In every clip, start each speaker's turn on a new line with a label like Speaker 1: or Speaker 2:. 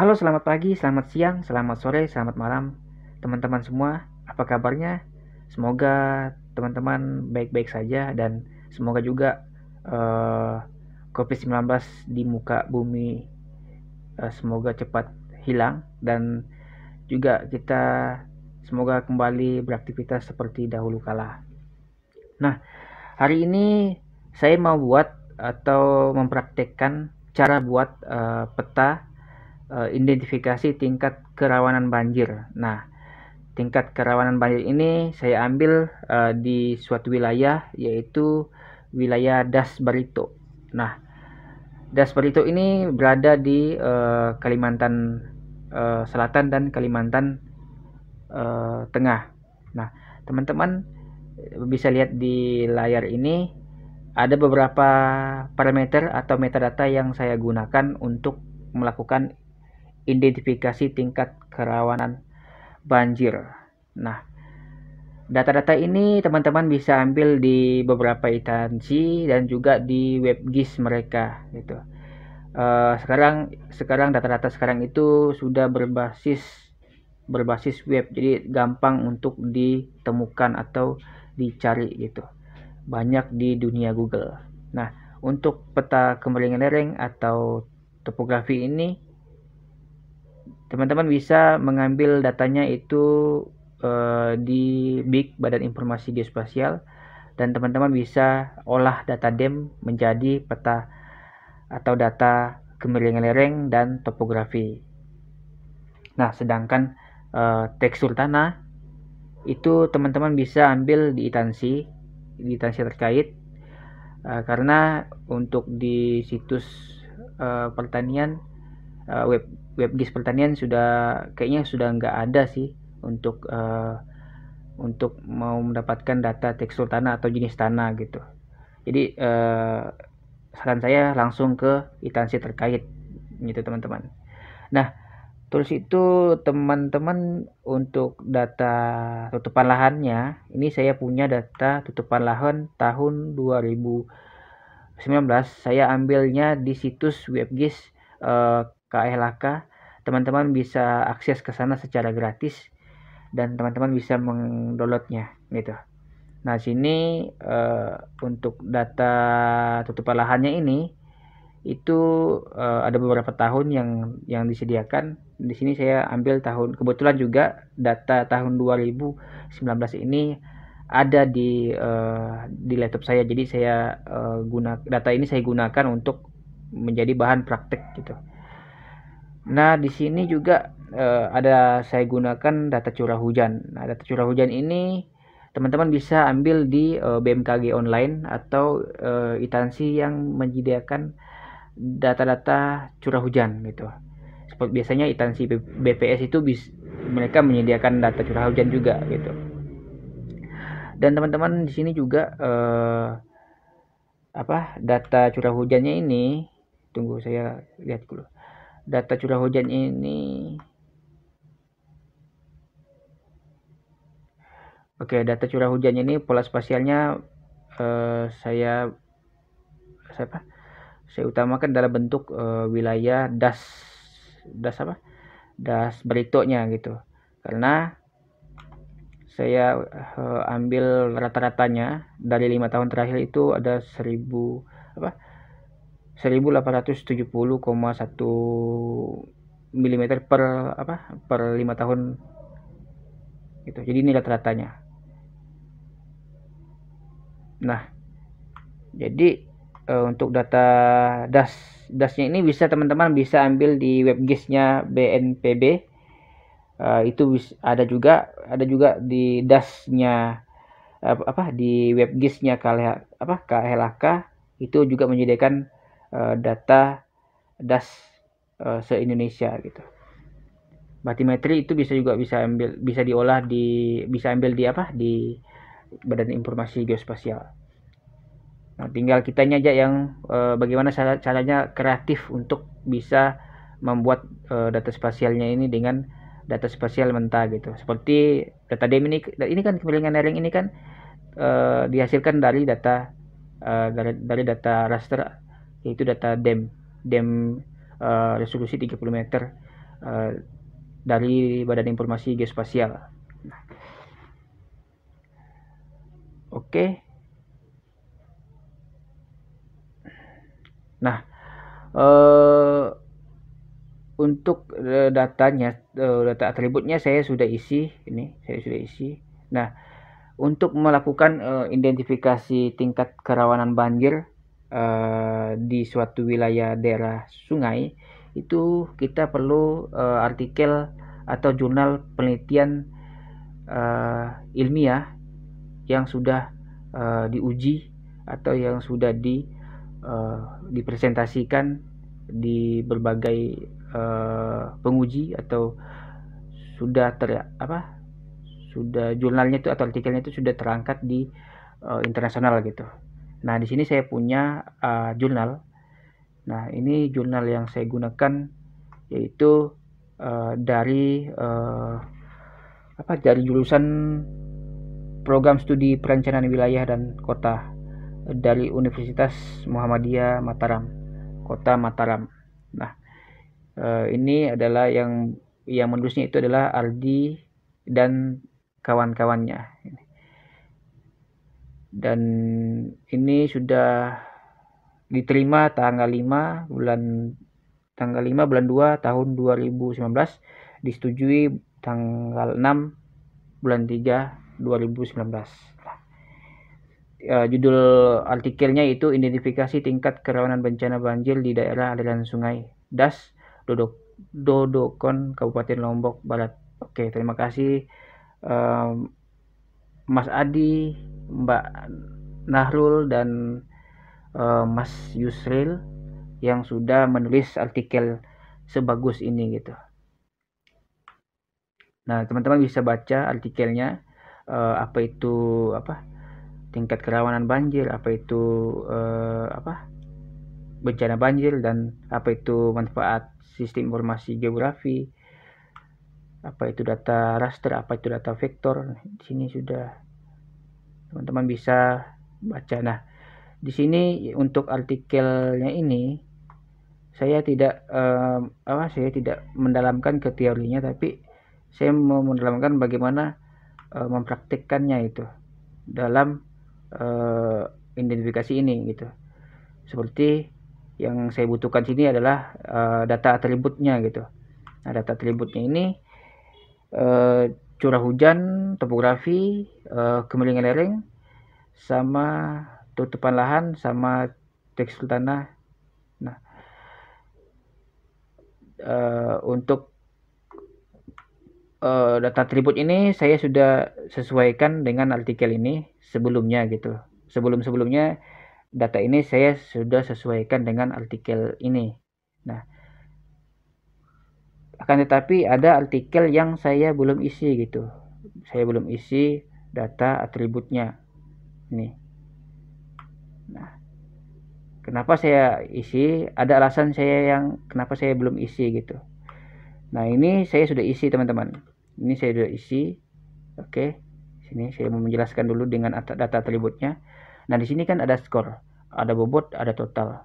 Speaker 1: Halo, selamat pagi, selamat siang, selamat sore, selamat malam, teman-teman semua. Apa kabarnya? Semoga teman-teman baik-baik saja dan semoga juga eh, COVID-19 di muka bumi semoga cepat hilang dan juga kita semoga kembali beraktivitas seperti dahulu kala. Nah, hari ini saya mau buat atau mempraktekkan cara buat peta identifikasi tingkat kerawanan banjir. Nah, tingkat kerawanan banjir ini saya ambil di suatu wilayah yaitu wilayah Das Barito. Nah, Das Barito ini berada di Kalimantan Selatan dan Kalimantan Tengah. Nah, teman-teman bisa lihat di layar ini ada beberapa parameter atau metadata yang saya gunakan untuk melakukan identifikasi tingkat kerawanan banjir. Nah, data-data ini teman-teman bisa ambil di beberapa instansi dan juga di web GIS mereka gitu. Sekarang data-data sekarang itu sudah berbasis web, jadi gampang untuk ditemukan atau dicari gitu. Banyak di dunia Google. Nah, untuk peta kemiringan lereng atau topografi ini teman-teman bisa mengambil datanya itu di BIG Badan Informasi Geospasial dan teman-teman bisa olah data DEM menjadi peta atau data kemiringan lereng dan topografi. Nah, sedangkan tekstur tanah itu teman-teman bisa ambil di instansi terkait karena untuk di situs pertanian web GIS pertanian kayaknya sudah nggak ada sih untuk mau mendapatkan data tekstur tanah atau jenis tanah gitu. Jadi saran saya langsung ke instansi terkait gitu teman-teman. Nah, terus itu teman-teman untuk data tutupan lahannya, ini saya punya data tutupan lahan tahun 2019. Saya ambilnya di situs WebGIS KLHK. Teman-teman bisa akses ke sana secara gratis dan teman-teman bisa mendownloadnya gitu. Nah, sini untuk data tutupan lahannya ini itu ada beberapa tahun yang disediakan. Di sini saya ambil kebetulan juga data tahun 2019 ini ada di laptop saya. Jadi data ini saya gunakan untuk menjadi bahan praktek gitu. Nah, di sini juga ada saya gunakan data curah hujan. Nah, data curah hujan ini teman-teman bisa ambil di BMKG online atau instansi yang menyediakan data-data curah hujan gitu. Seperti biasanya instansi BPS itu mereka menyediakan data curah hujan juga gitu. Dan teman-teman di sini juga data curah hujannya ini, tunggu saya lihat dulu. Data curah hujan ini, oke, data curah hujan ini pola spasialnya saya utamakan dalam bentuk wilayah das beritonya gitu. Karena saya ambil rata-ratanya dari 5 tahun terakhir itu ada 1870,1 mm per 5 tahun gitu. Jadi ini rata-ratanya. Nah, jadi untuk data dasnya ini bisa teman-teman bisa ambil di web GIS-nya BNPB. Itu ada juga di dasnya di web GIS-nya KLHK itu juga menyediakan data das se-Indonesia gitu. Batimetri itu bisa diolah bisa ambil di Badan Informasi Geospasial. Nah, tinggal kitanya aja yang bagaimana caranya kreatif untuk bisa membuat data spasialnya ini dengan data spasial mentah gitu. Seperti data DEM ini kan kemiringan lereng ini kan dihasilkan dari data raster, yaitu data DEM resolusi 30 meter dari Badan Informasi Geospasial. Oke. Nah, untuk datanya, data atributnya saya sudah isi. Nah, untuk melakukan identifikasi tingkat kerawanan banjir di suatu wilayah daerah sungai, itu kita perlu artikel atau jurnal penelitian ilmiah yang sudah diuji atau yang sudah dipresentasikan di berbagai penguji, atau sudah jurnalnya itu atau artikelnya itu sudah terangkat di internasional gitu. Nah, di sini saya punya jurnal. Nah, ini jurnal yang saya gunakan yaitu dari jurusan Program Studi Perencanaan Wilayah dan Kota dari Universitas Muhammadiyah Mataram, Kota Mataram. Nah, ini adalah yang menulisnya itu adalah Ardi dan kawan-kawannya. Dan ini sudah diterima tanggal 5 bulan 2 tahun 2019, disetujui tanggal 6 bulan 3 2019. Judul artikelnya itu identifikasi tingkat kerawanan bencana banjir di daerah aliran sungai Das Dodokon Kabupaten Lombok Barat. Oke, terima kasih Mas Adi, Mbak Nahrul, dan Mas Yusril yang sudah menulis artikel sebagus ini gitu. Nah, teman-teman bisa baca artikelnya, apa itu tingkat kerawanan banjir, apa itu bencana banjir, dan apa itu manfaat sistem informasi geografi, apa itu data raster, apa itu data vektor. Di sini sudah teman-teman bisa baca. Nah, di sini untuk artikelnya ini saya tidak mendalamkan ke teorinya, tapi saya mau mendalamkan bagaimana mempraktikkannya itu dalam identifikasi ini gitu. Seperti yang saya butuhkan sini adalah data atributnya gitu. Nah, data atributnya ini curah hujan, topografi, kemiringan lereng, sama tutupan lahan, sama tekstur tanah. Nah, untuk data atribut ini saya sudah sesuaikan dengan artikel ini sebelumnya gitu. Sebelumnya data ini saya sudah sesuaikan dengan artikel ini. Nah, akan tetapi ada artikel yang saya belum isi gitu. Saya belum isi data atributnya. Nih. Nah, kenapa saya isi? Ada alasan saya yang kenapa saya belum isi gitu. Nah, ini saya sudah isi, teman-teman. Ini saya sudah isi. Oke. Sini saya mau menjelaskan dulu dengan data atributnya. Nah, di sini kan ada skor, ada bobot, ada total.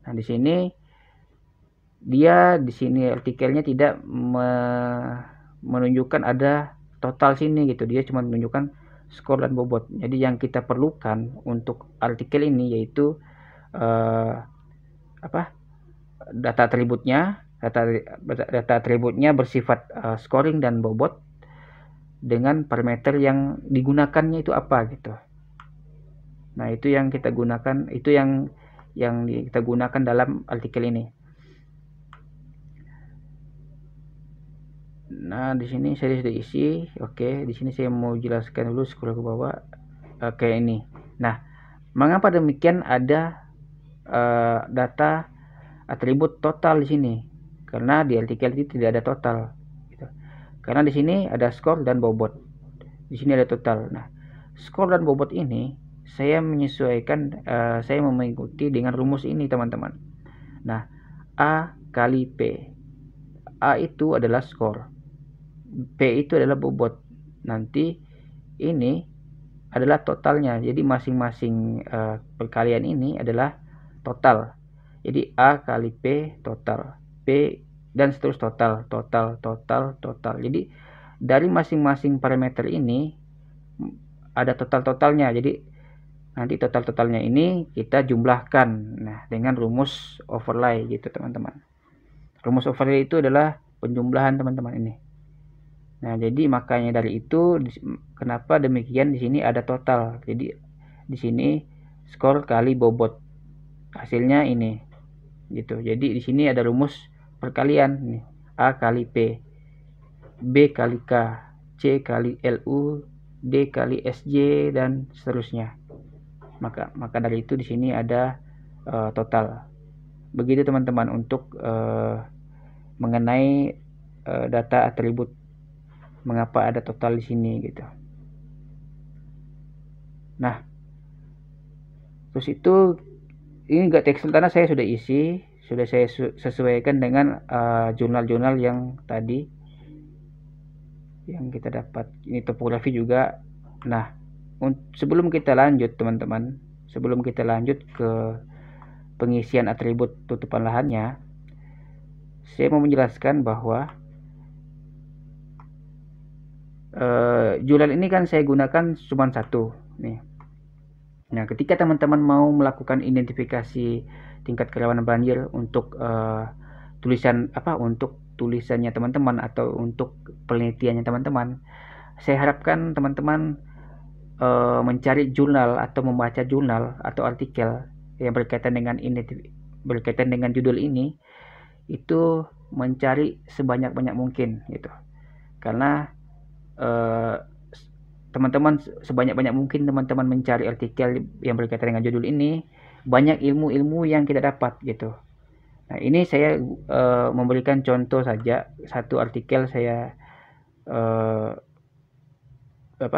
Speaker 1: Nah, di sini artikelnya tidak menunjukkan ada total sini gitu. Dia cuma menunjukkan skor dan bobot. Jadi yang kita perlukan untuk artikel ini yaitu data atributnya. Data atributnya bersifat scoring dan bobot dengan parameter yang digunakannya itu apa gitu. Nah, itu yang kita gunakan, itu yang kita gunakan dalam artikel ini. Nah, di sini saya sudah isi. Oke, di sini saya mau jelaskan dulu, scroll ke bawah. Oke, ini. Nah, mengapa demikian ada data atribut total di sini? Karena di artikel ini tidak ada total. Gitu. Karena di sini ada skor dan bobot. Di sini ada total. Nah, skor dan bobot ini saya menyesuaikan, saya mengikuti dengan rumus ini, teman-teman. Nah, A kali P. A itu adalah skor, P itu adalah bobot. Nanti ini adalah totalnya. Jadi masing-masing perkalian ini adalah total. Jadi A kali P total. P dan seterusnya, total. Jadi dari masing-masing parameter ini ada totalnya. Jadi nanti totalnya ini kita jumlahkan dengan rumus overlay gitu teman-teman. Rumus overlay itu adalah penjumlahan teman-teman ini. Nah, jadi makanya dari itu kenapa demikian di sini ada total. Jadi di sini skor kali bobot. Hasilnya ini. Gitu. Jadi di sini ada rumus perkalian nih. A kali P, B kali K, C kali LU, D kali SJ dan seterusnya. Maka dari itu di sini ada total. Begitu teman-teman untuk mengenai data atribut, mengapa ada total di sini gitu. Nah, terus itu ini enggak teks karena saya sudah isi, sudah saya sesuaikan dengan jurnal-jurnal yang tadi yang kita dapat. Ini topografi juga. Nah, sebelum kita lanjut teman-teman, sebelum kita lanjut ke pengisian atribut tutupan lahannya, saya mau menjelaskan bahwa jurnal ini kan saya gunakan cuma satu nih. Nah, ketika teman-teman mau melakukan identifikasi tingkat kerawanan banjir untuk untuk tulisannya teman-teman atau untuk penelitiannya teman-teman, saya harapkan teman-teman mencari jurnal atau membaca jurnal atau artikel yang berkaitan dengan judul ini, itu mencari sebanyak-banyak mungkin gitu. Karena teman-teman sebanyak-banyak mungkin teman-teman mencari artikel yang berkaitan dengan judul ini, banyak ilmu-ilmu yang kita dapat gitu. Nah, ini saya memberikan contoh saja, satu artikel saya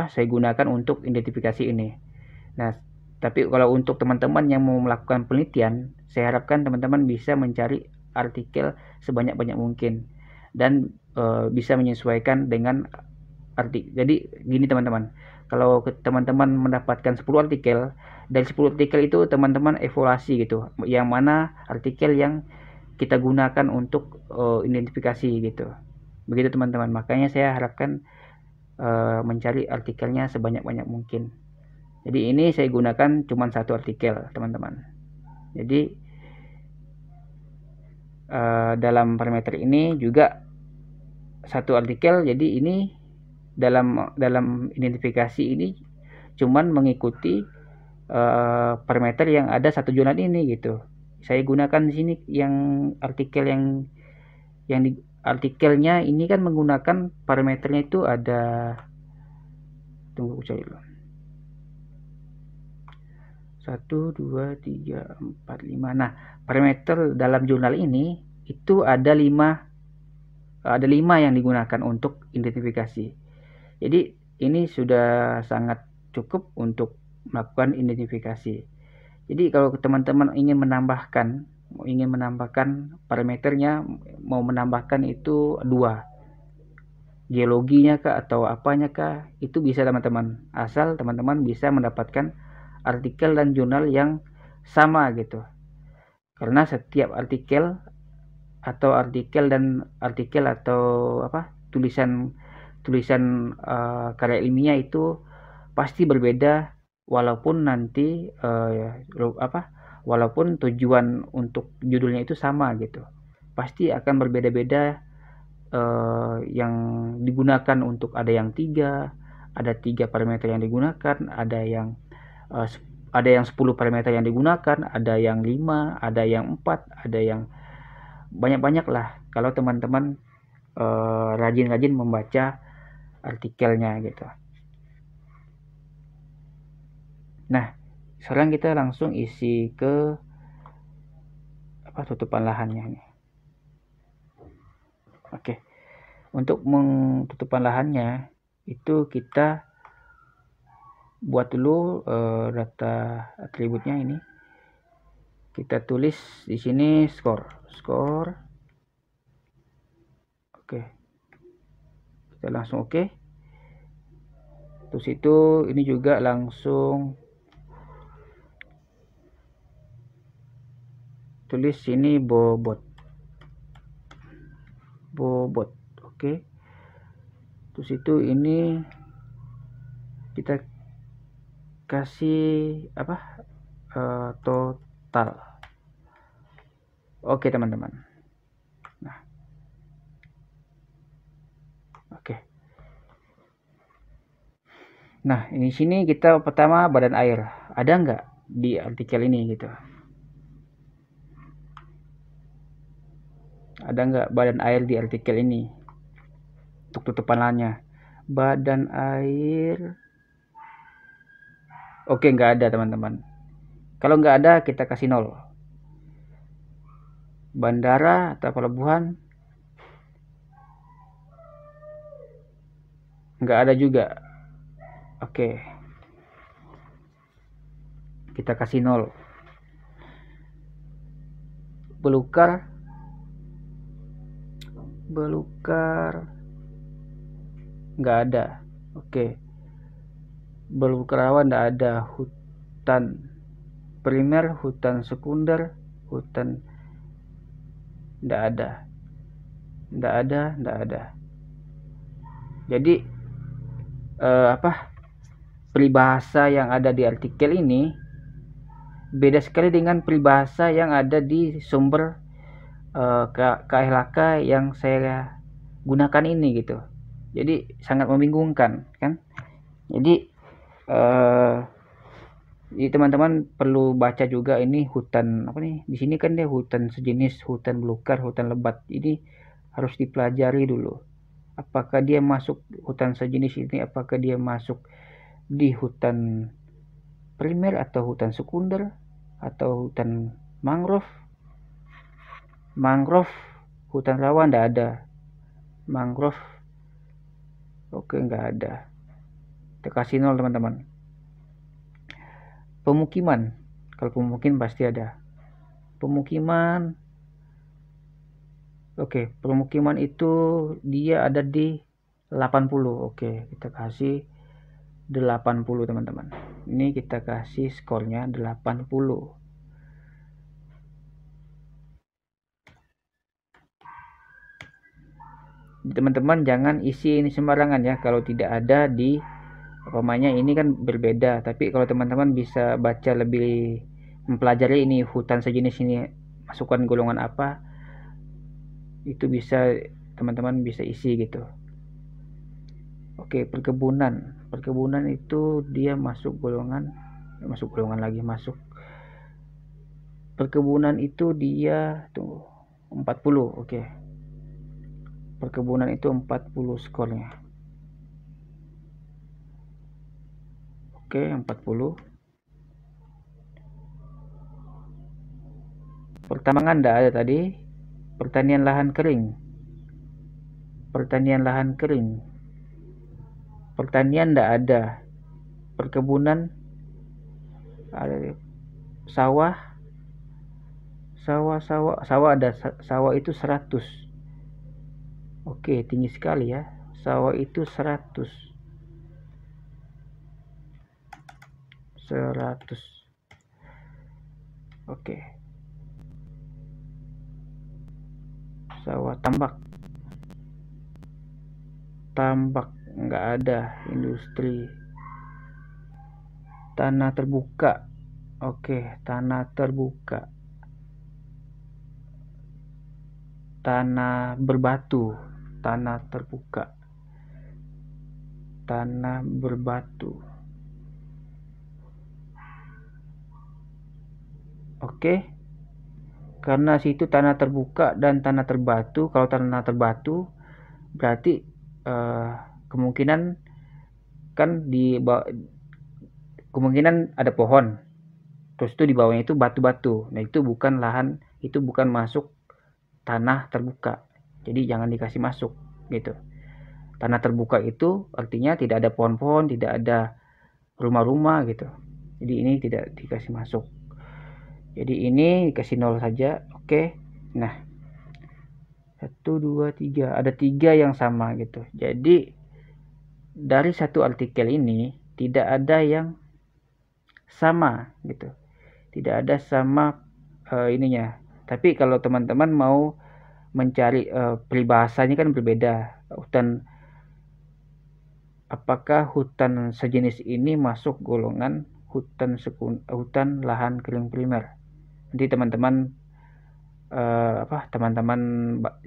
Speaker 1: saya gunakan untuk identifikasi ini. Nah, tapi kalau untuk teman-teman yang mau melakukan penelitian, saya harapkan teman-teman bisa mencari artikel sebanyak-banyak mungkin dan bisa menyesuaikan dengan artikel. Jadi gini teman-teman, kalau teman-teman mendapatkan 10 artikel, dari 10 artikel itu teman-teman evaluasi gitu, yang mana artikel yang kita gunakan untuk identifikasi gitu. Begitu teman-teman. Makanya saya harapkan mencari artikelnya sebanyak-banyak mungkin. Jadi ini saya gunakan cuma satu artikel teman-teman. Jadi dalam parameter ini juga satu artikel. Jadi ini dalam identifikasi ini cuman mengikuti parameter yang ada satu jurnal ini gitu. Saya gunakan di sini yang artikel yang di artikelnya ini kan menggunakan parameternya itu ada, tunggu cari dulu, 1, 2, 3, 4, 5. Nah, parameter dalam jurnal ini itu ada 5 yang digunakan untuk identifikasi. Jadi ini sudah sangat cukup untuk melakukan identifikasi. Jadi kalau teman-teman ingin menambahkan parameternya, mau menambahkan itu 2, geologinya kah atau apanya kah, itu bisa teman-teman, asal teman-teman bisa mendapatkan artikel dan jurnal yang sama gitu. Karena setiap artikel atau tulisan karya ilmiah itu pasti berbeda, walaupun nanti walaupun tujuan untuk judulnya itu sama gitu, pasti akan berbeda-beda yang digunakan. Untuk ada yang 3 parameter yang digunakan, ada yang 10 parameter yang digunakan, ada yang 5, ada yang 4, ada yang banyak-banyak lah kalau teman-teman rajin-rajin membaca artikelnya gitu. Nah, sekarang kita langsung isi ke tutupan lahannya nih. Oke. Untuk tutupan lahannya itu kita buat dulu data atributnya ini. Kita tulis di sini skor. Oke. Kita langsung oke. Terus itu ini juga langsung tulis sini bobot. bobot. Oke. Terus itu ini kita kasih apa? Total. Oke, teman-teman. Nah. Oke. Nah, ini sini kita pertama badan air. Ada nggak di artikel ini gitu? Ada nggak badan air di artikel ini? Untuk tutupannya. Badan air. Oke, nggak ada, teman-teman. Kalau nggak ada, kita kasih 0. Bandara atau pelabuhan. Nggak ada juga. Oke. Kita kasih 0. Belukar. Nggak ada. Oke. Belukar rawan nggak ada. Hutan primer, hutan sekunder, hutan nggak ada. Jadi peribahasa yang ada di artikel ini beda sekali dengan peribahasa yang ada di sumber KLHK yang saya gunakan ini gitu. Jadi sangat membingungkan kan. Jadi teman-teman perlu baca juga ini hutan apa nih, di sini kan dia hutan sejenis, hutan belukar, hutan lebat. Ini harus dipelajari dulu, apakah dia masuk hutan sejenis ini, apakah dia masuk di hutan primer atau hutan sekunder atau hutan mangrove. Hutan rawa nggak ada. Mangrove oke, nggak ada. Kita kasih 0, teman-teman. Pemukiman, kalau pemukiman pasti ada. Pemukiman oke, pemukiman itu dia ada di 80. Oke, kita kasih 80, teman-teman. Ini kita kasih skornya 80. Teman-teman jangan isi ini sembarangan ya, kalau tidak ada di pemainnya ini kan berbeda. Tapi kalau teman-teman bisa baca lebih, mempelajari ini hutan sejenis ini masukkan golongan apa, itu bisa teman-teman bisa isi gitu. Oke, perkebunan itu dia masuk perkebunan itu dia 40. Oke, perkebunan itu 40 skornya. Oke, 40. Pertambangan enggak ada tadi. Pertanian lahan kering. Pertanian enggak ada. Perkebunan ada. Sawah ada. Sawah itu 100. Oke, tinggi sekali ya. Sawah itu 100. Oke. Sawah tambak nggak ada. Industri. Tanah terbuka. Oke, tanah terbuka. Tanah berbatu. Tanah terbuka. Tanah berbatu. Oke. Karena situ tanah terbuka dan tanah terbatu. Kalau tanah terbatu berarti kemungkinan kan kemungkinan ada pohon. Terus itu di bawahnya itu batu-batu. Nah, itu bukan lahan, itu bukan masuk tanah terbuka. Jadi jangan dikasih masuk gitu. Tanah terbuka itu artinya tidak ada pohon-pohon, tidak ada rumah-rumah gitu. Jadi ini tidak dikasih masuk. Jadi ini dikasih 0 saja. Oke. Nah, 1, 2, 3. Ada 3 yang sama gitu. Jadi dari satu artikel ini tidak ada yang sama gitu. Tidak ada sama ininya. Tapi kalau teman-teman mau mencari peribahasanya kan berbeda. Apakah hutan sejenis ini masuk golongan hutan lahan kering primer? Nanti teman-teman teman-teman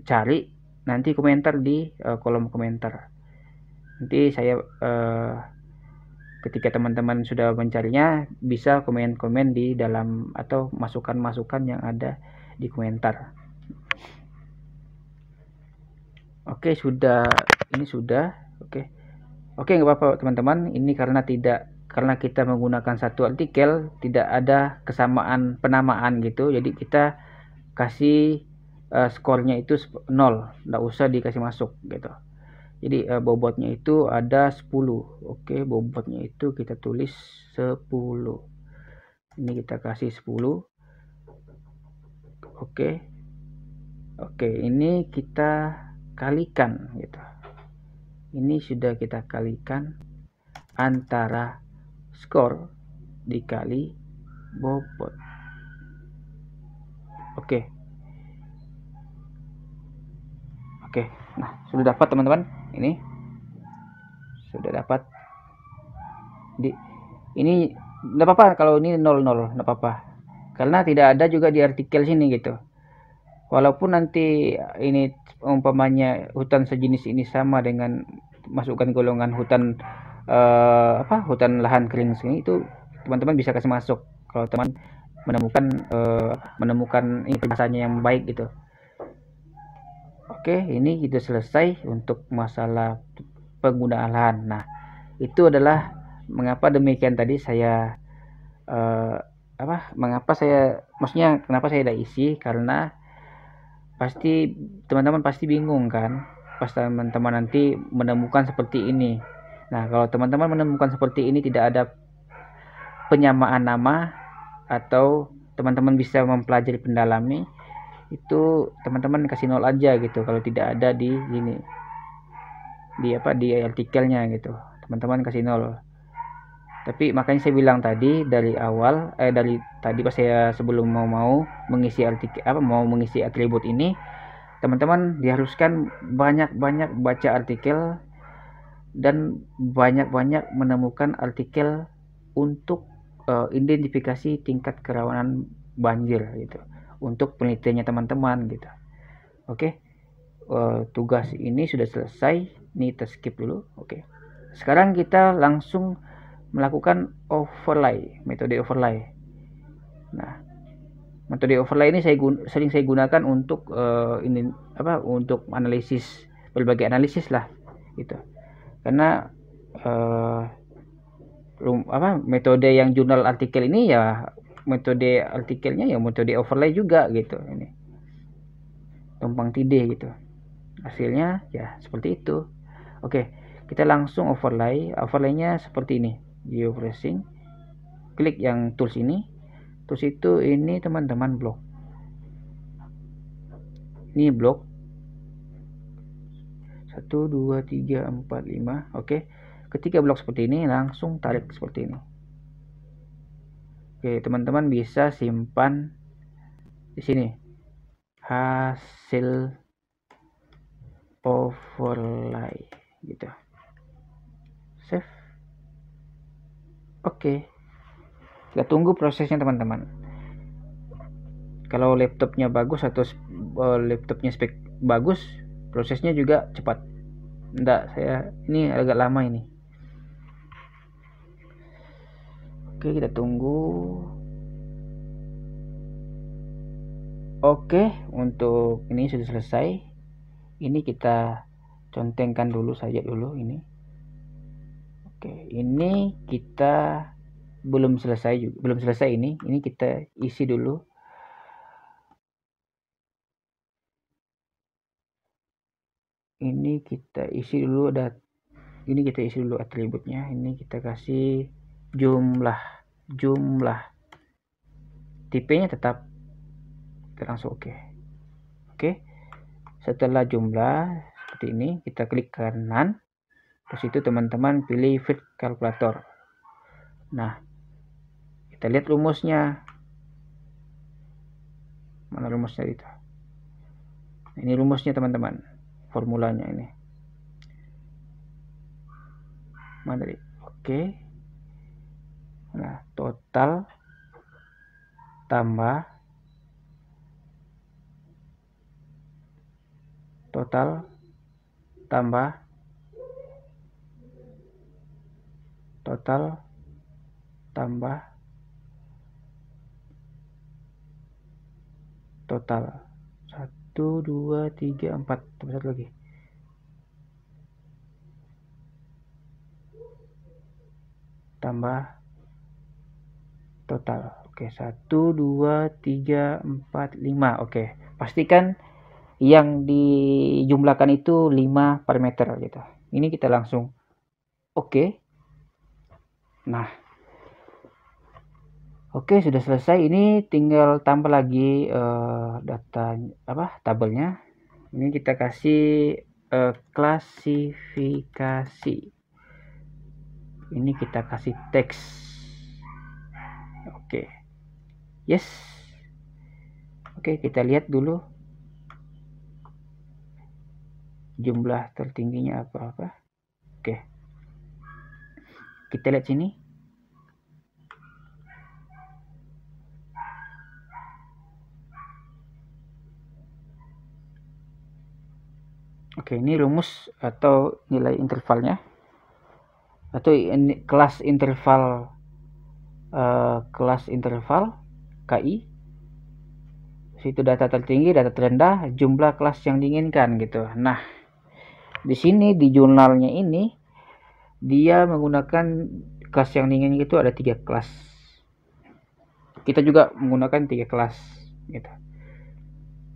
Speaker 1: cari, nanti komentar di kolom komentar. Nanti saya ketika teman-teman sudah mencarinya, bisa komen-komen di dalam atau masukan-masukan yang ada di komentar. Oke, ini sudah. Oke, nggak apa-apa teman-teman. Ini karena kita menggunakan satu artikel, tidak ada kesamaan penamaan gitu. Jadi kita kasih skornya itu 0, nggak usah dikasih masuk gitu. Jadi bobotnya itu ada 10. Oke, bobotnya itu kita tulis 10. Ini kita kasih 10. Oke, ini kita kalikan gitu. Ini sudah kita kalikan antara skor dikali bobot. Oke. Nah, sudah dapat teman-teman. Ini sudah dapat. Ini enggak apa-apa kalau ini 00, enggak apa-apa. Karena tidak ada juga di artikel sini gitu. Walaupun nanti ini umpamanya hutan sejenis ini sama dengan masukkan golongan hutan hutan lahan kering sini, itu teman-teman bisa kasih masuk kalau teman menemukan ini bahasanya yang baik gitu. Oke, ini kita selesai untuk masalah penggunaan lahan. Nah, itu adalah mengapa demikian tadi saya kenapa saya ada isi, karena pasti teman-teman pasti bingung kan pas teman-teman nanti menemukan seperti ini. Nah, kalau teman-teman menemukan seperti ini tidak ada penyamaan nama atau teman-teman bisa mempelajari pendalami, itu teman-teman kasih 0 aja gitu kalau tidak ada di sini di artikelnya gitu, teman-teman kasih 0. Tapi makanya saya bilang tadi dari awal dari tadi pas saya sebelum mau mengisi mengisi atribut ini, teman-teman diharuskan banyak-banyak baca artikel dan banyak-banyak menemukan artikel untuk identifikasi tingkat kerawanan banjir gitu untuk penelitiannya teman-teman gitu. Oke, tugas ini sudah selesai. Ini kita skip dulu. Oke, sekarang kita langsung melakukan overlay, metode overlay. Nah, metode overlay ini sering saya gunakan untuk untuk berbagai analisis lah gitu. Karena metode yang jurnal artikel ini ya metode artikelnya ya metode overlay juga gitu. Ini tumpang tindih gitu. Hasilnya ya seperti itu. Oke, kita langsung overlay. Overlaynya seperti ini. Geofreshing. Klik yang tools ini. Terus itu ini teman-teman blok. Ini blok 1 2 3 4 5. Oke. Ketika blok seperti ini langsung tarik seperti ini. Oke, teman-teman bisa simpan di sini hasil overlay gitu. Save. Oke. Kita tunggu prosesnya teman-teman. Kalau laptopnya bagus atau laptopnya spek bagus, prosesnya juga cepat. Enggak, ini agak lama ini. Oke, kita tunggu. Oke, untuk ini sudah selesai. Ini kita contengkan dulu saja dulu ini. Oke, ini kita belum selesai ini kita isi dulu. Ini kita isi dulu atributnya. Ini kita kasih jumlah tipenya tetap kita langsung oke. Setelah jumlah seperti ini kita klik kanan, terus itu teman-teman pilih fit kalkulator. Nah, kita lihat rumusnya, mana rumusnya itu. Nah, Ini rumusnya teman-teman, formulanya ini. Mana tadi? Oke. Nah, total tambah total tambah total tambah total. 1 2 3 4, tambah satu lagi. Tambah total. Oke, 1 2 3 4 5. Oke, pastikan yang dijumlahkan itu 5 parameter gitu. Ini kita langsung oke. Nah, oke, sudah selesai. Ini tinggal tambah lagi data tabelnya. Ini kita kasih klasifikasi. Ini kita kasih teks. Oke. Yes. Oke, kita lihat dulu jumlah tertingginya apa-apa. Oke. Kita lihat sini. Oke, ini rumus atau nilai intervalnya, atau ini kelas interval KI. Situ data tertinggi, data terendah, jumlah kelas yang diinginkan gitu. Nah, di sini di jurnalnya ini dia menggunakan kelas yang diinginkan itu ada 3 kelas. Kita juga menggunakan 3 kelas gitu.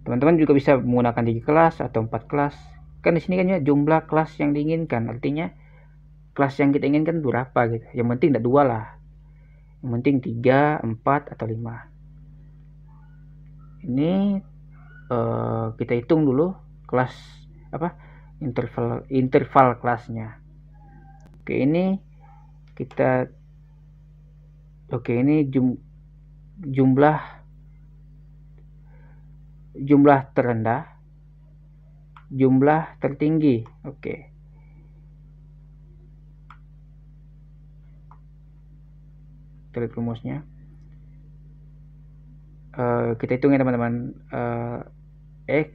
Speaker 1: Teman-teman juga bisa menggunakan 3 kelas atau 4 kelas. Kan di sini kan ya jumlah kelas yang diinginkan, artinya kelas yang kita inginkan berapa gitu. Yang penting tidak 2 lah. Yang penting 3, 4 atau 5. Ini kita hitung dulu kelas interval kelasnya. Oke, ini kita ini jumlah terendah, jumlah tertinggi. Oke. Kita lihat rumusnya. Kita hitung ya teman-teman. X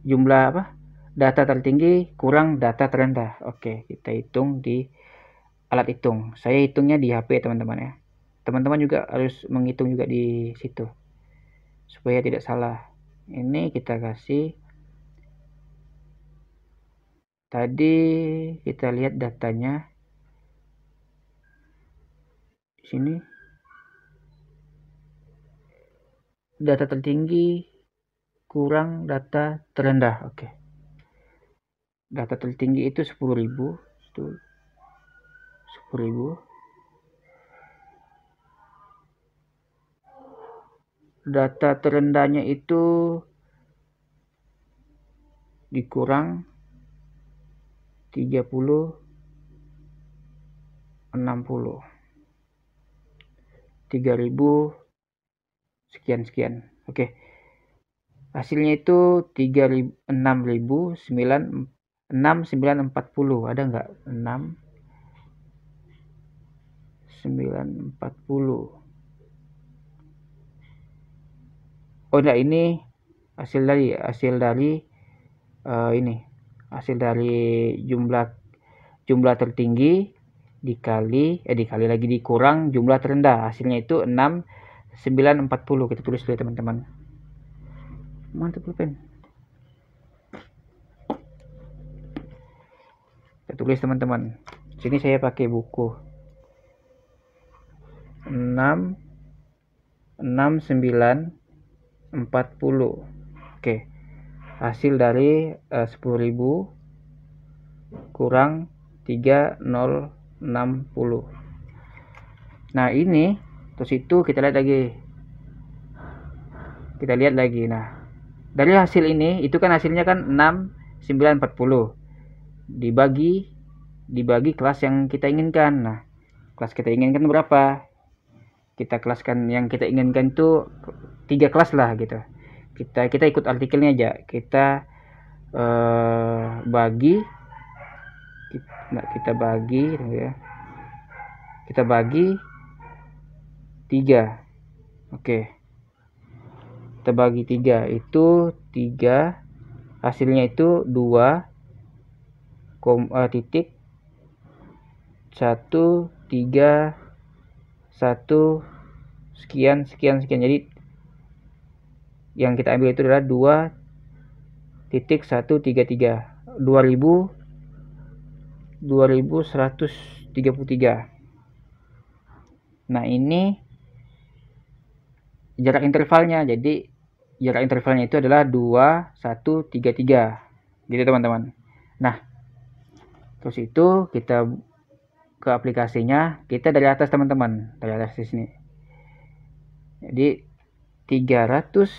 Speaker 1: jumlah data tertinggi kurang data terendah. Oke, kita hitung di alat hitung. Saya hitungnya di HP teman-teman ya. Teman-teman juga harus menghitung juga di situ supaya tidak salah. Ini kita kasih, tadi kita lihat datanya di sini. Data tertinggi kurang data terendah. Oke. Data tertinggi itu 10.000. 10.000. Data terendahnya itu dikurang 30, 60. 3.000 sekian. Oke. Hasilnya itu 6.940. Ada nggak? 6.940. Oh enggak, ini hasil dari jumlah tertinggi dikali lagi dikurang jumlah terendah, hasilnya itu 6.940. Kita tulis dulu teman-teman. Mantap pulpen. Kita tulis teman-teman. Sini saya pakai buku. 6.940. Oke. Hasil dari 10.000 kurang 3.060. Nah, ini terus itu kita lihat lagi. Nah, dari hasil ini itu kan hasilnya kan 6.940 dibagi kelas yang kita inginkan. Nah, kelas kita inginkan berapa? Kita kelaskan yang kita inginkan itu 3 kelas lah gitu. kita ikut artikelnya aja. Kita bagi kita bagi ya. Kita bagi 3. Oke. Kita bagi 3, itu 3 hasilnya itu 2 titik 1 3 1 sekian. Jadi yang kita ambil itu adalah 2.133 2133. Nah, ini jarak intervalnya. Jadi jarak intervalnya itu adalah 2133 gitu teman-teman. Nah, terus itu kita ke aplikasinya, kita dari atas teman-teman, dari atas di sini. Jadi 300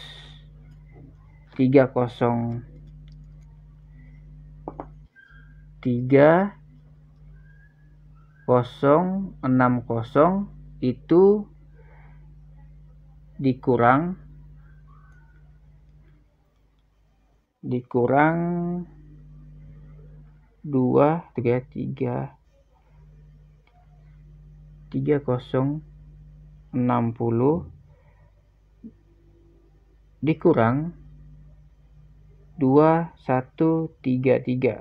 Speaker 1: 3060 itu dikurang 3060 dikurang 2133.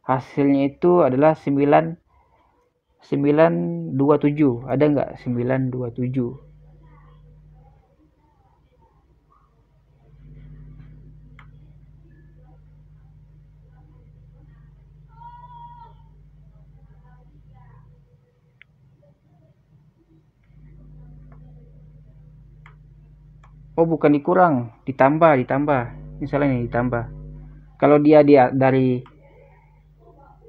Speaker 1: Hasilnya itu adalah 927. Ada nggak 927? Oh, bukan dikurang, ditambah. Misalnya ini ditambah. Kalau dia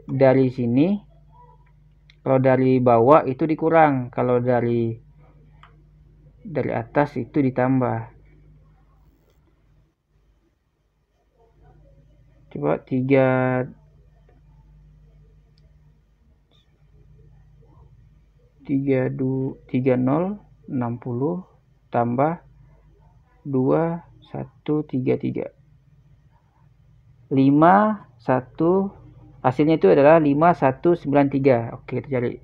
Speaker 1: dari sini, kalau dari bawah itu dikurang, kalau dari atas itu ditambah. Coba 3060 tambah 2133. 51 hasilnya itu adalah 5193. Oke, kita cari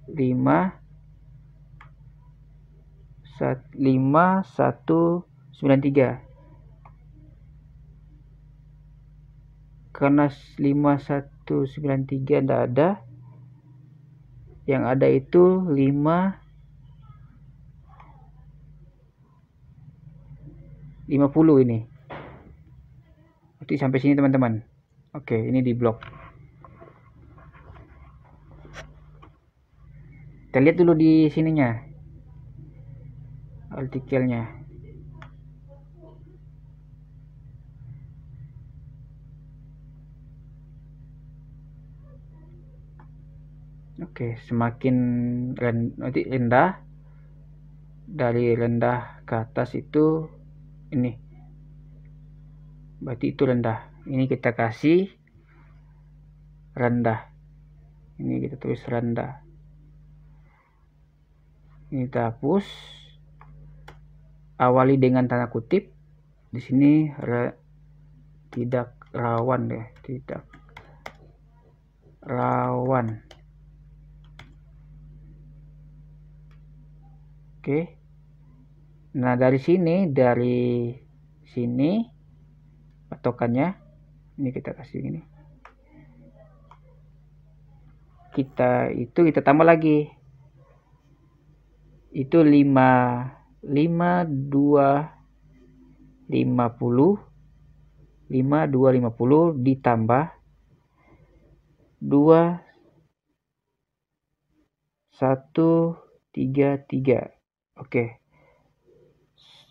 Speaker 1: 5193. Karena 5193 tidak ada, yang ada itu 50 ini. Berarti sampai sini teman-teman. Oke, ini di blok. Kita lihat dulu di sininya, artikelnya. Oke, semakin rendah, dari rendah ke atas itu ini, berarti itu rendah. Ini kita kasih rendah, ini kita tulis rendah, ini kita hapus, awali dengan tanda kutip. Di sini tidak rawan ya, tidak rawan. Oke. Nah, dari sini patokannya ini kita kasih ini. Kita tambah lagi. Itu 5250 ditambah 2133. Oke.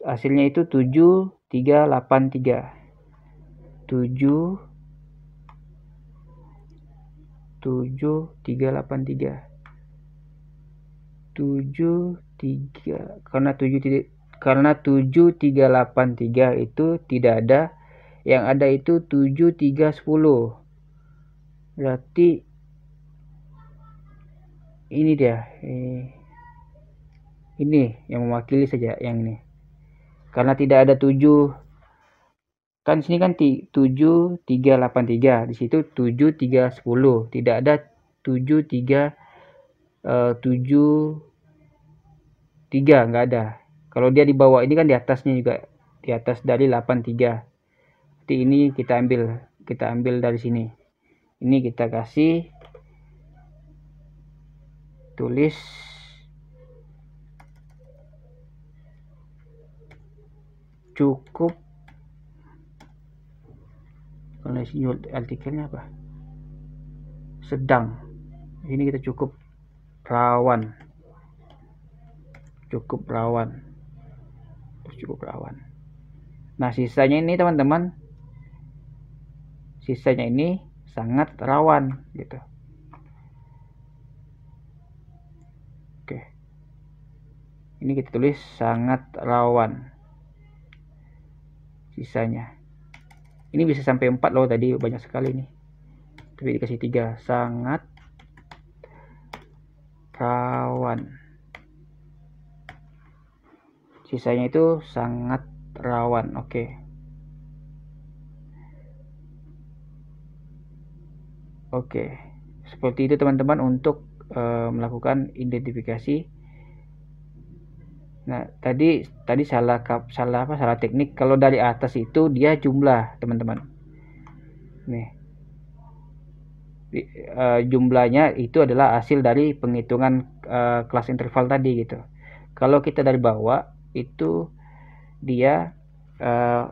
Speaker 1: Hasilnya itu 7383. 7383. 73, karena 7383 itu tidak ada, yang ada itu 7310. Berarti ini dia, ini yang mewakili saja, yang ini Karena tidak ada 7, kan sini kan 7 3 8 3, di situ 7 3 10, tidak ada 7 3 7 3, nggak ada. Kalau dia di bawah ini kan di atasnya juga, di atas dari 8 3. Jadi ini kita ambil dari sini. Ini kita kasih tulis cukup, kalau artikelnya apa, sedang. Ini kita cukup rawan, cukup rawan. Nah, sisanya ini teman-teman, sisanya ini sangat rawan gitu. Oke, ini kita tulis sangat rawan. Sisanya ini bisa sampai 4 loh, tadi banyak sekali nih, tapi dikasih 3, sangat rawan. Sisanya itu sangat rawan. Oke. Seperti itu teman-teman untuk melakukan identifikasi. Nah, tadi salah teknik. Kalau dari atas itu dia jumlah, teman-teman. Nih. Jumlahnya itu adalah hasil dari penghitungan kelas interval tadi gitu. Kalau kita dari bawah itu dia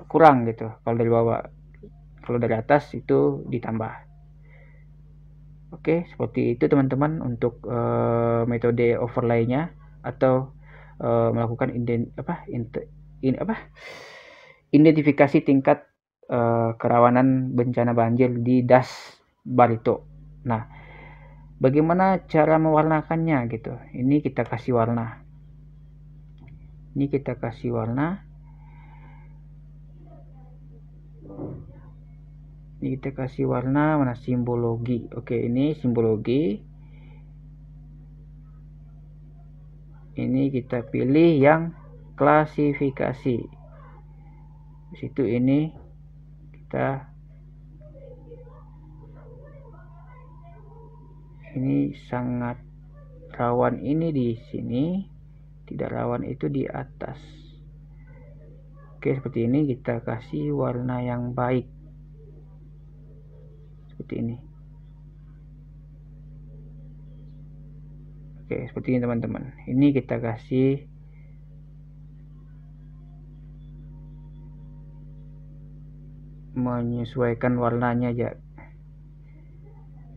Speaker 1: kurang gitu. Kalau dari bawah, kalau dari atas itu ditambah. Oke, seperti itu teman-teman untuk metode overlay-nya, atau melakukan identifikasi tingkat kerawanan bencana banjir di Das Barito. Nah, bagaimana cara mewarnakannya gitu? Ini kita kasih warna. Ini kita kasih warna mana, simbologi. Oke, ini simbologi. Ini kita pilih yang klasifikasi. Di situ ini kita ini sangat rawan, ini di sini, tidak rawan itu di atas. Oke, seperti ini kita kasih warna yang baik. Seperti ini. Oke, seperti ini teman-teman. Ini kita kasih menyesuaikan warnanya aja.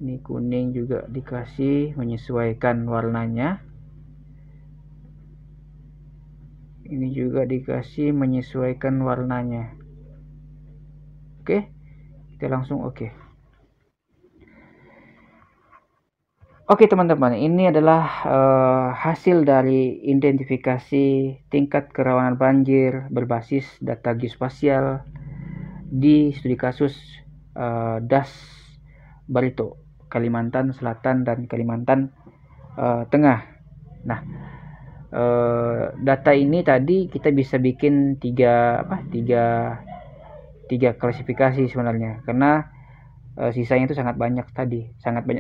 Speaker 1: Ini kuning juga dikasih menyesuaikan warnanya. Ini juga dikasih menyesuaikan warnanya. Oke, kita langsung oke. Oke teman-teman, ini adalah hasil dari identifikasi tingkat kerawanan banjir berbasis data geospasial di studi kasus Das Barito, Kalimantan Selatan dan Kalimantan Tengah. Nah, data ini tadi kita bisa bikin tiga klasifikasi sebenarnya, karena sisanya itu sangat banyak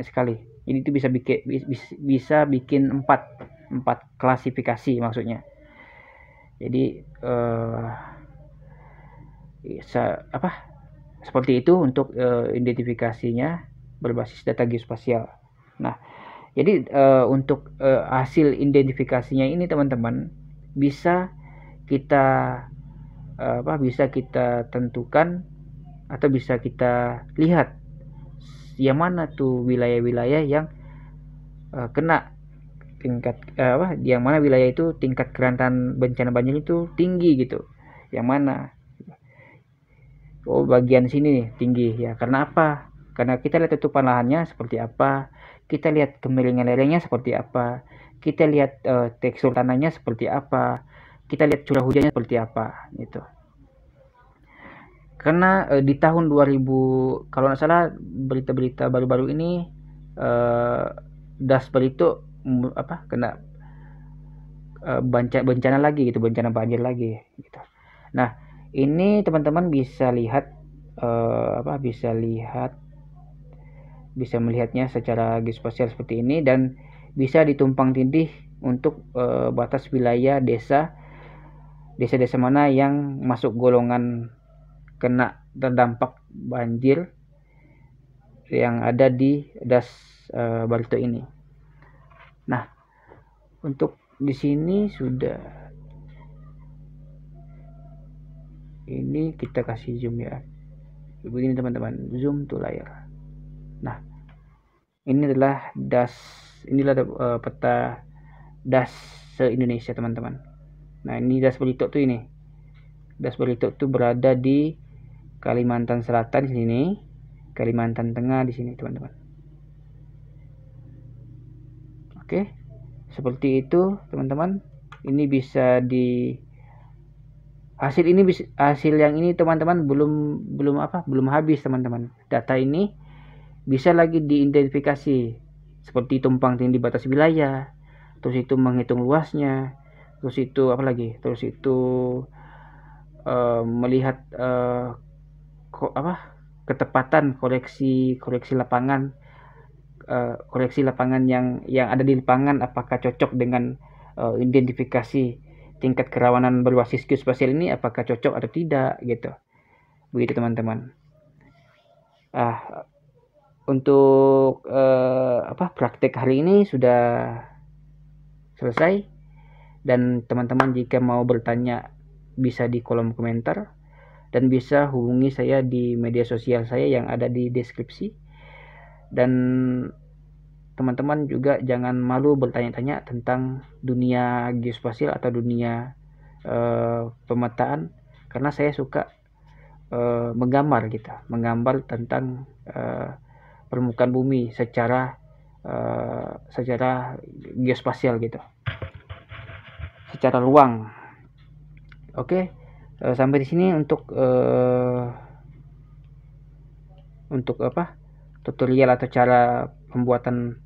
Speaker 1: sekali. Jadi itu bisa bikin 4 klasifikasi maksudnya. Jadi seperti itu untuk identifikasinya berbasis data geospasial. Nah, jadi untuk hasil identifikasinya ini teman-teman bisa kita tentukan atau bisa kita lihat yang mana tuh wilayah-wilayah yang kena tingkat yang mana wilayah itu tingkat kerentanan bencana banjir itu tinggi gitu. Yang mana? Oh, bagian sini nih tinggi ya. Karena apa? Karena kita lihat tutupan lahannya seperti apa, kita lihat kemiringan lerengnya seperti apa, kita lihat tekstur tanahnya seperti apa, kita lihat curah hujannya seperti apa gitu. Karena di tahun 2000 kalau nggak salah, berita-berita baru-baru ini Das Barito kena bencana lagi gitu, bencana banjir lagi gitu. Nah, ini teman-teman bisa lihat bisa melihatnya secara geospasial seperti ini, dan bisa ditumpang tindih untuk batas wilayah desa-desa mana yang masuk golongan kena terdampak banjir yang ada di Das Barito ini. Nah, untuk di sini sudah, ini kita kasih zoom ya, begini teman-teman, zoom to layar. Nah, ini adalah peta Das se-Indonesia teman-teman. Nah, ini Das Barito tuh ini. Das Barito tuh berada di Kalimantan Selatan di sini, Kalimantan Tengah di sini teman-teman. Oke, seperti itu teman-teman. Ini bisa di hasil yang ini teman-teman belum habis teman-teman. Data ini bisa lagi diidentifikasi seperti tumpang tindih batas wilayah, terus itu menghitung luasnya, terus itu melihat ketepatan koreksi lapangan yang ada di lapangan, apakah cocok dengan identifikasi tingkat kerawanan berbasis geospasial ini, apakah cocok atau tidak gitu. Begitu teman-teman. Untuk praktek hari ini sudah selesai, dan teman-teman jika mau bertanya bisa di kolom komentar, dan bisa hubungi saya di media sosial saya yang ada di deskripsi. Dan teman-teman juga jangan malu bertanya-tanya tentang dunia geospasial atau dunia pemetaan, karena saya suka menggambar tentang permukaan bumi secara geospasial gitu, secara ruang. Oke, sampai di sini untuk tutorial atau cara pembuatan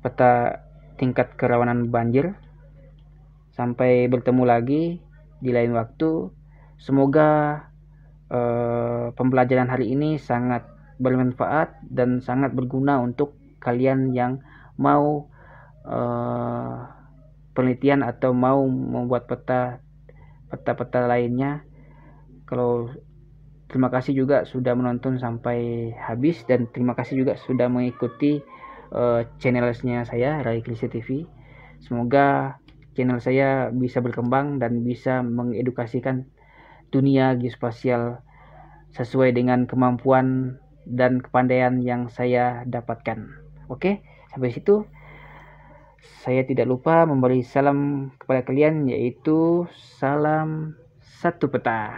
Speaker 1: peta tingkat kerawanan banjir. Sampai bertemu lagi di lain waktu. Semoga pembelajaran hari ini sangat bermanfaat dan sangat berguna untuk kalian yang mau penelitian atau mau membuat peta lainnya. Terima kasih juga sudah menonton sampai habis, dan terima kasih juga sudah mengikuti channelnya saya, Rai Krisya TV. Semoga channel saya bisa berkembang dan bisa mengedukasikan dunia geospasial sesuai dengan kemampuan dan kepandaian yang saya dapatkan. Oke, sampai situ. Saya tidak lupa memberi salam kepada kalian, yaitu salam satu peta.